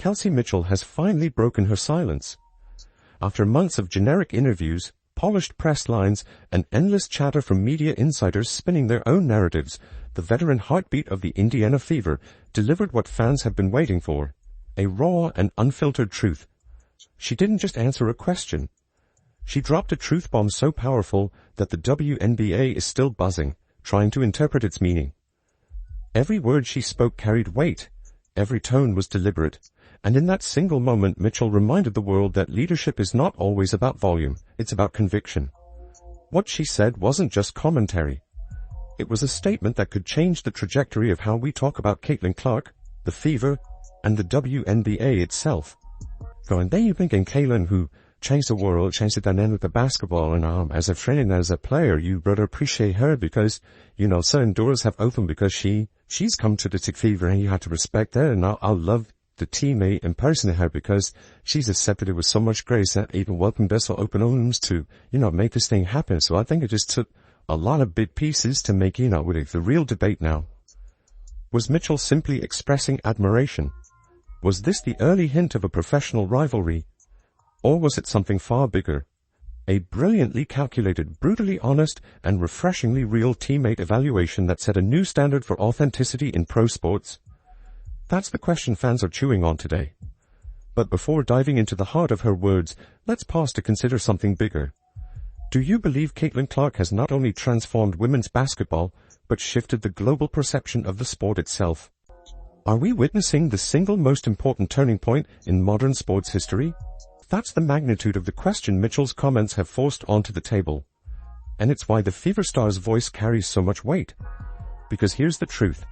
Kelsey Mitchell has finally broken her silence. After months of generic interviews, polished press lines, and endless chatter from media insiders spinning their own narratives, the veteran heartbeat of the Indiana Fever delivered what fans have been waiting for: a raw and unfiltered truth. She didn't just answer a question. She dropped a truth bomb so powerful that the WNBA is still buzzing, trying to interpret its meaning. Every word she spoke carried weight. Every tone was deliberate. And in that single moment, Mitchell reminded the world that leadership is not always about volume, it's about conviction. What she said wasn't just commentary. It was a statement that could change the trajectory of how we talk about Caitlin Clark, the Fever, and the WNBA itself. And then you think in Caitlin, who changed the world, changed the dynamic of basketball, and as a friend and as a player, you better appreciate her because, certain doors have opened because she's come to the Fever and you have to respect her, and I'll love the teammate and person in her because she's accepted it with so much grace that even welcomed us with open arms to, make this thing happen. So I think it just took a lot of big pieces to make, with the real debate now. Was Mitchell simply expressing admiration? Was this the early hint of a professional rivalry? Or was it something far bigger? A brilliantly calculated, brutally honest, and refreshingly real teammate evaluation that set a new standard for authenticity in pro sports? That's the question fans are chewing on today. But before diving into the heart of her words, let's pause to consider something bigger. Do you believe Caitlin Clark has not only transformed women's basketball, but shifted the global perception of the sport itself? Are we witnessing the single most important turning point in modern sports history? That's the magnitude of the question Mitchell's comments have forced onto the table. And it's why the Fever star's voice carries so much weight. Because here's the truth.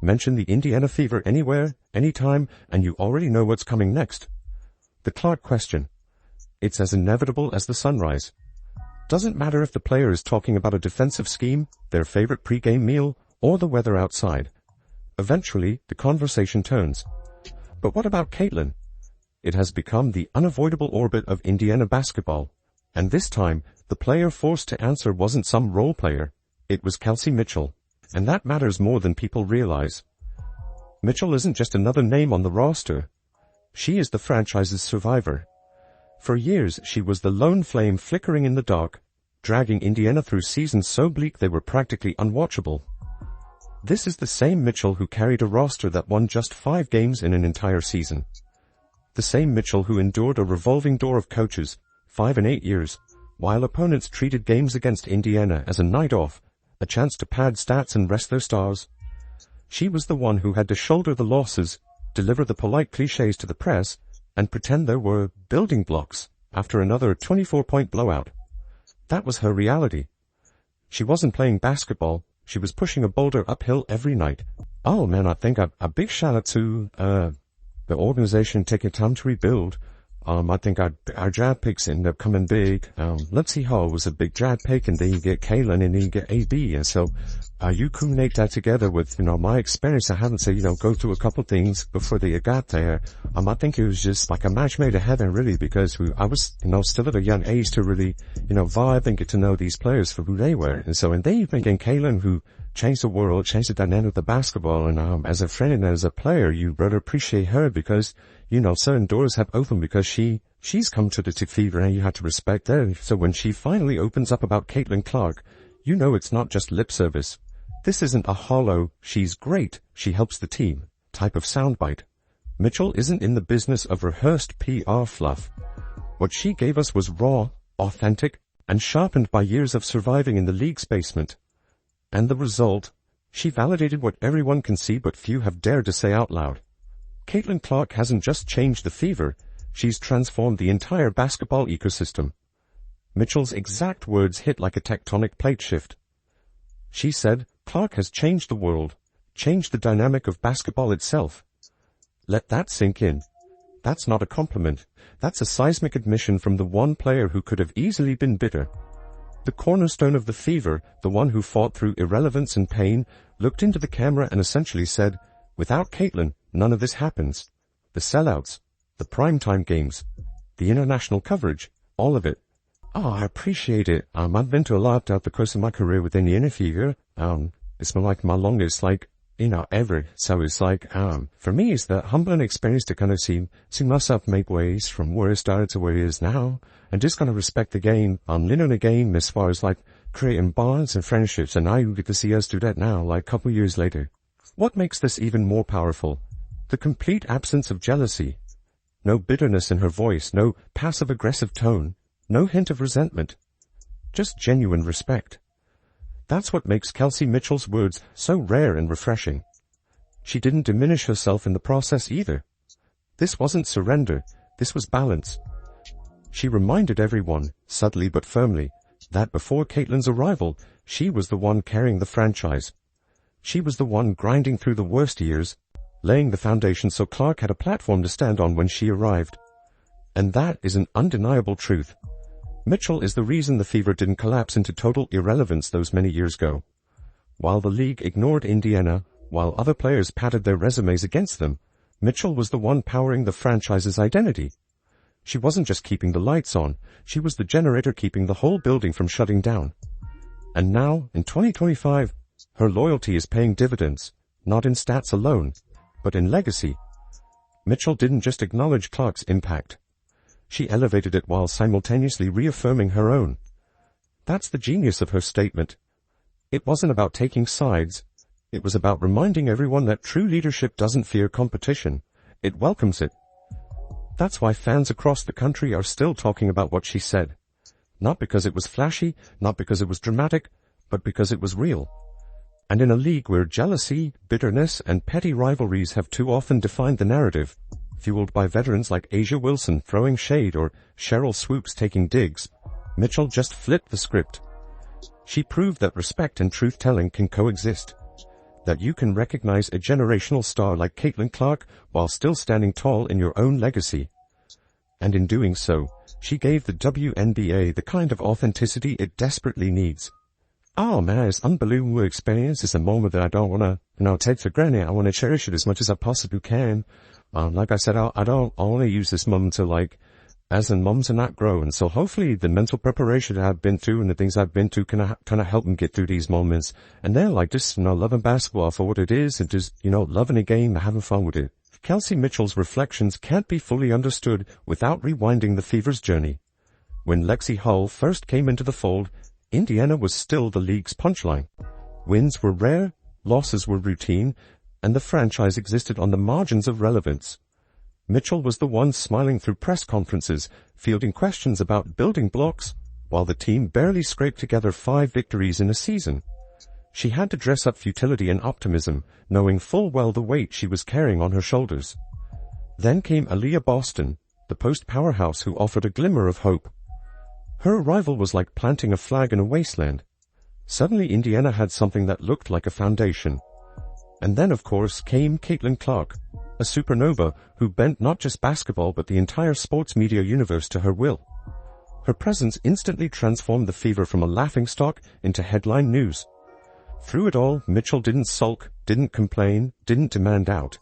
Mention the Indiana Fever anywhere, anytime, and you already know what's coming next. The Clark question. It's as inevitable as the sunrise. Doesn't matter if the player is talking about a defensive scheme, their favorite pre-game meal, or the weather outside. Eventually, the conversation turns. But what about Caitlin? It has become the unavoidable orbit of Indiana basketball. And this time, the player forced to answer wasn't some role player. It was Kelsey Mitchell. And that matters more than people realize. Mitchell isn't just another name on the roster. She is the franchise's survivor. For years, she was the lone flame flickering in the dark, dragging Indiana through seasons so bleak they were practically unwatchable. This is the same Mitchell who carried a roster that won just 5 games in an entire season. The same Mitchell who endured a revolving door of coaches, 5 and 8 years, while opponents treated games against Indiana as a night off, a chance to pad stats and rest their stars. She was the one who had to shoulder the losses, deliver the polite cliches to the press, and pretend there were building blocks after another 24-point blowout. That was her reality. She wasn't playing basketball, she was pushing a boulder uphill every night. Oh man, I think a big shout out to the organization taking time to rebuild. I think our draft picks end up coming big. Let's see how it was a big draft pick, and then you get Kaylin, and then you get AB. And so, you coordinate that together with, my experience. I haven't said, go through a couple things before they got there. I think it was just like a match made in heaven, really, because I was, still at a young age to really, vibe and get to know these players for who they were. And so, and then you think in Kaylin, who changed the world, changed the dynamic of the basketball, and as a friend and as a player, you better appreciate her because, certain doors have opened because she's come to the Fever and you have to respect her. So when she finally opens up about Caitlin Clark, it's not just lip service. This isn't a hollow, she's great, she helps the team, type of soundbite. Mitchell isn't in the business of rehearsed PR fluff. What she gave us was raw, authentic, and sharpened by years of surviving in the league's basement. And the result? She validated what everyone can see but few have dared to say out loud. Caitlin Clark hasn't just changed the Fever, she's transformed the entire basketball ecosystem. Mitchell's exact words hit like a tectonic plate shift. She said, Clark has changed the world, changed the dynamic of basketball itself. Let that sink in. That's not a compliment. That's a seismic admission from the one player who could have easily been bitter. The cornerstone of the Fever, the one who fought through irrelevance and pain, looked into the camera and essentially said, without Caitlin, none of this happens. The sellouts, the primetime games, the international coverage, all of it. Oh, I appreciate it. I've been to a lot throughout the course of my career within the Fever. It's been like my longest, ever. So it's like, for me, it's the humbling experience to kind of see myself make ways from where it started to where it is now, and just kind of respect the game, lean on the game as far as like creating bonds and friendships, and now you get to see us do that now, like a couple years later. What makes this even more powerful? The complete absence of jealousy. No bitterness in her voice, no passive-aggressive tone, no hint of resentment. Just genuine respect. That's what makes Kelsey Mitchell's words so rare and refreshing. She didn't diminish herself in the process either. This wasn't surrender, this was balance. She reminded everyone, subtly but firmly, that before Caitlyn's arrival, she was the one carrying the franchise. She was the one grinding through the worst years, laying the foundation so Clark had a platform to stand on when she arrived. And that is an undeniable truth. Mitchell is the reason the Fever didn't collapse into total irrelevance those many years ago. While the league ignored Indiana, while other players patted their resumes against them, Mitchell was the one powering the franchise's identity. She wasn't just keeping the lights on, she was the generator keeping the whole building from shutting down. And now, in 2025, her loyalty is paying dividends, not in stats alone, but in legacy. Mitchell didn't just acknowledge Clark's impact. She elevated it while simultaneously reaffirming her own. That's the genius of her statement. It wasn't about taking sides. It was about reminding everyone that true leadership doesn't fear competition. It welcomes it. That's why fans across the country are still talking about what she said. Not because it was flashy, not because it was dramatic, but because it was real. And in a league where jealousy, bitterness, and petty rivalries have too often defined the narrative, fueled by veterans like Asia Wilson throwing shade or Cheryl Swoops taking digs, Mitchell just flipped the script. She proved that respect and truth-telling can coexist. That you can recognize a generational star like Caitlin Clark while still standing tall in your own legacy. And in doing so, she gave the WNBA the kind of authenticity it desperately needs. Oh man, it's unbelievable experience. It's a moment that I don't want to, take for granted. I want to cherish it as much as I possibly can. Like I said, I want to use this moment to as in moments to not grow. And so hopefully the mental preparation that I've been through and the things I've been through can kind of help me get through these moments. And then just, loving basketball for what it is and just, loving the game and having fun with it. Kelsey Mitchell's reflections can't be fully understood without rewinding the Fever's journey. When Lexi Hull first came into the fold, Indiana was still the league's punchline. Wins were rare, losses were routine, and the franchise existed on the margins of relevance. Mitchell was the one smiling through press conferences, fielding questions about building blocks, while the team barely scraped together 5 victories in a season. She had to dress up futility and optimism, knowing full well the weight she was carrying on her shoulders. Then came Aaliyah Boston, the post-powerhouse who offered a glimmer of hope. Her arrival was like planting a flag in a wasteland. Suddenly Indiana had something that looked like a foundation. And then, of course, came Caitlin Clark, a supernova who bent not just basketball but the entire sports media universe to her will. Her presence instantly transformed the Fever from a laughingstock into headline news. Through it all, Mitchell didn't sulk, didn't complain, didn't demand out.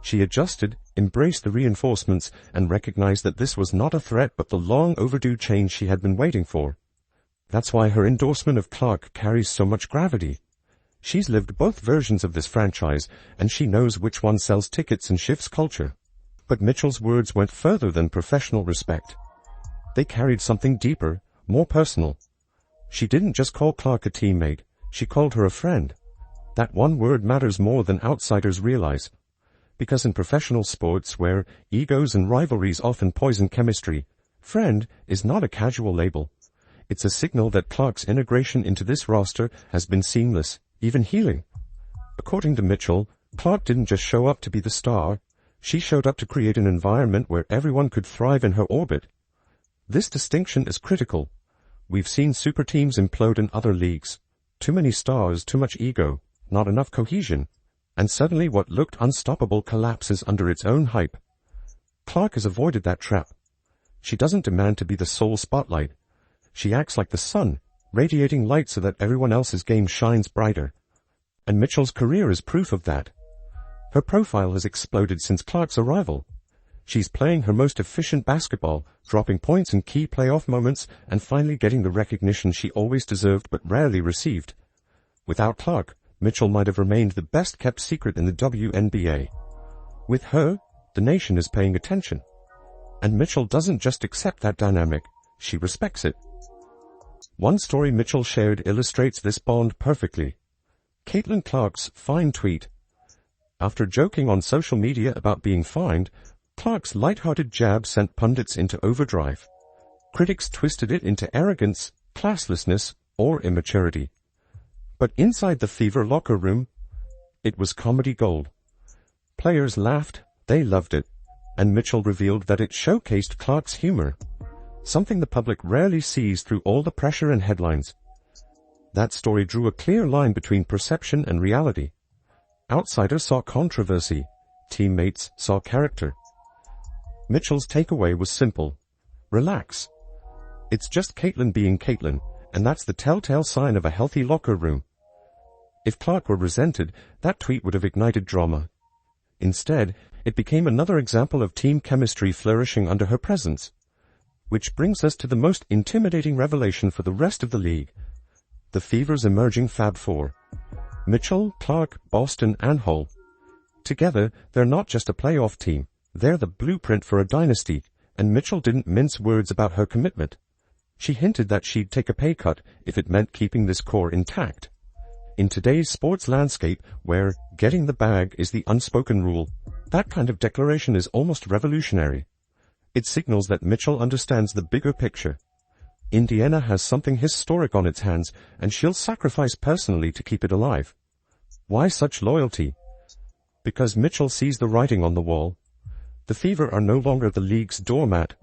She adjusted, embraced the reinforcements, and recognized that this was not a threat but the long-overdue change she had been waiting for. That's why her endorsement of Clark carries so much gravity. She's lived both versions of this franchise, and she knows which one sells tickets and shifts culture. But Mitchell's words went further than professional respect. They carried something deeper, more personal. She didn't just call Clark a teammate, she called her a friend. That one word matters more than outsiders realize. Because in professional sports, where egos and rivalries often poison chemistry, friend is not a casual label. It's a signal that Clark's integration into this roster has been seamless, even healing. According to Mitchell, Clark didn't just show up to be the star, she showed up to create an environment where everyone could thrive in her orbit. This distinction is critical. We've seen super teams implode in other leagues. Too many stars, too much ego, not enough cohesion. And suddenly what looked unstoppable collapses under its own hype. Clark has avoided that trap. She doesn't demand to be the sole spotlight. She acts like the sun, radiating light so that everyone else's game shines brighter. And Mitchell's career is proof of that. Her profile has exploded since Clark's arrival. She's playing her most efficient basketball, dropping points in key playoff moments, and finally getting the recognition she always deserved but rarely received. Without Clark, Mitchell might have remained the best-kept secret in the WNBA. With her, the nation is paying attention. And Mitchell doesn't just accept that dynamic, she respects it. One story Mitchell shared illustrates this bond perfectly. Caitlin Clark's fine tweet. After joking on social media about being fined, Clark's light-hearted jab sent pundits into overdrive. Critics twisted it into arrogance, classlessness, or immaturity. But inside the Fever locker room, it was comedy gold. Players laughed, they loved it, and Mitchell revealed that it showcased Clark's humor, something the public rarely sees through all the pressure and headlines. That story drew a clear line between perception and reality. Outsiders saw controversy, teammates saw character. Mitchell's takeaway was simple. Relax. It's just Caitlin being Caitlin, and that's the telltale sign of a healthy locker room. If Clark were resented, that tweet would have ignited drama. Instead, it became another example of team chemistry flourishing under her presence. Which brings us to the most intimidating revelation for the rest of the league. The Fever's emerging Fab Four. Mitchell, Clark, Boston, and Hull. Together, they're not just a playoff team, they're the blueprint for a dynasty, and Mitchell didn't mince words about her commitment. She hinted that she'd take a pay cut if it meant keeping this core intact. In today's sports landscape, where getting the bag is the unspoken rule, that kind of declaration is almost revolutionary. It signals that Mitchell understands the bigger picture. Indiana has something historic on its hands, and she'll sacrifice personally to keep it alive. Why such loyalty? Because Mitchell sees the writing on the wall. The Fever are no longer the league's doormat.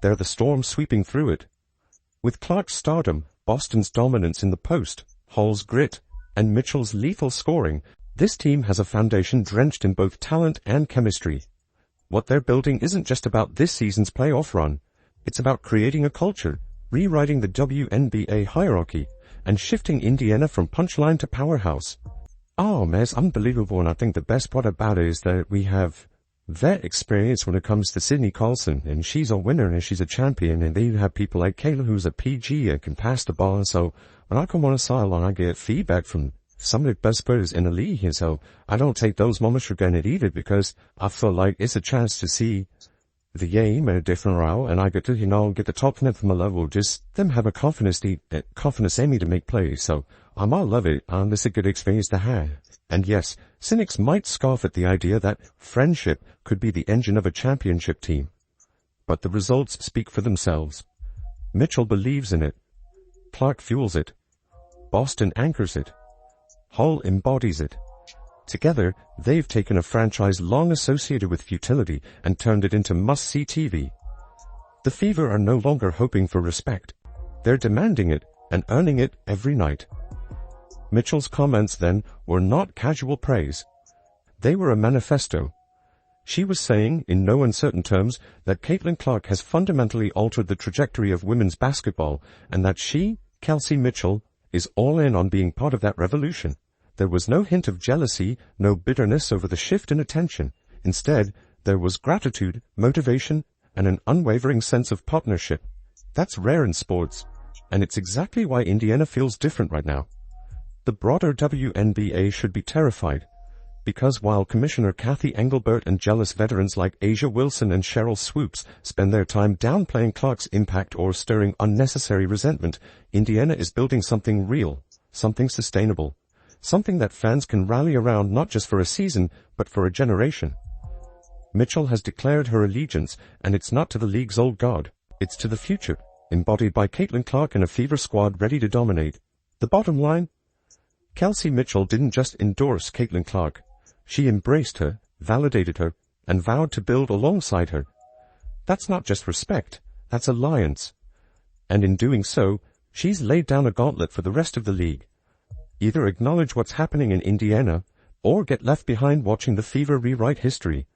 They're the storm sweeping through it. With Clark's stardom, Boston's dominance in the post, Hull's grit, and Mitchell's lethal scoring, this team has a foundation drenched in both talent and chemistry. What they're building isn't just about this season's playoff run. It's about creating a culture, rewriting the WNBA hierarchy, and shifting Indiana from punchline to powerhouse. Oh, man, it's unbelievable, and I think the best part about it is that we have vet experience when it comes to Sydney Colson, and she's a winner and she's a champion, and then you have people like Kayla who's a PG and can pass the ball, and so when I come on a sideline I get feedback from some of the best players in the league, and so I don't take those moments for granted either, because I feel like it's a chance to see the game in a different route, and I get to, get the top net from a level, just them have a confidence in me to make plays, so I might love it, and it's a good experience to have. And yes, cynics might scoff at the idea that friendship could be the engine of a championship team. But the results speak for themselves. Mitchell believes in it. Clark fuels it. Boston anchors it. Hull embodies it. Together, they've taken a franchise long associated with futility and turned it into must-see TV. The Fever are no longer hoping for respect. They're demanding it and earning it every night. Mitchell's comments then were not casual praise. They were a manifesto. She was saying, in no uncertain terms, that Caitlin Clark has fundamentally altered the trajectory of women's basketball, and that she, Kelsey Mitchell, is all in on being part of that revolution. There was no hint of jealousy, no bitterness over the shift in attention. Instead, there was gratitude, motivation, and an unwavering sense of partnership. That's rare in sports, and it's exactly why Indiana feels different right now. The broader WNBA should be terrified, because while Commissioner Kathy Engelbert and jealous veterans like Asia Wilson and Cheryl Swoops spend their time downplaying Clark's impact or stirring unnecessary resentment, Indiana is building something real, something sustainable, something that fans can rally around not just for a season, but for a generation. Mitchell has declared her allegiance, and it's not to the league's old guard, it's to the future, embodied by Caitlin Clark and a Fever squad ready to dominate. The bottom line? Kelsey Mitchell didn't just endorse Caitlin Clark. She embraced her, validated her, and vowed to build alongside her. That's not just respect, that's alliance. And in doing so, she's laid down a gauntlet for the rest of the league. Either acknowledge what's happening in Indiana, or get left behind watching the Fever rewrite history.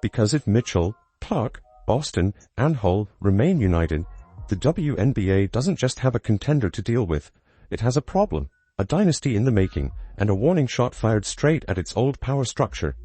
Because if Mitchell, Clark, Boston, and Hull remain united, the WNBA doesn't just have a contender to deal with, it has a problem. A dynasty in the making, and a warning shot fired straight at its old power structure.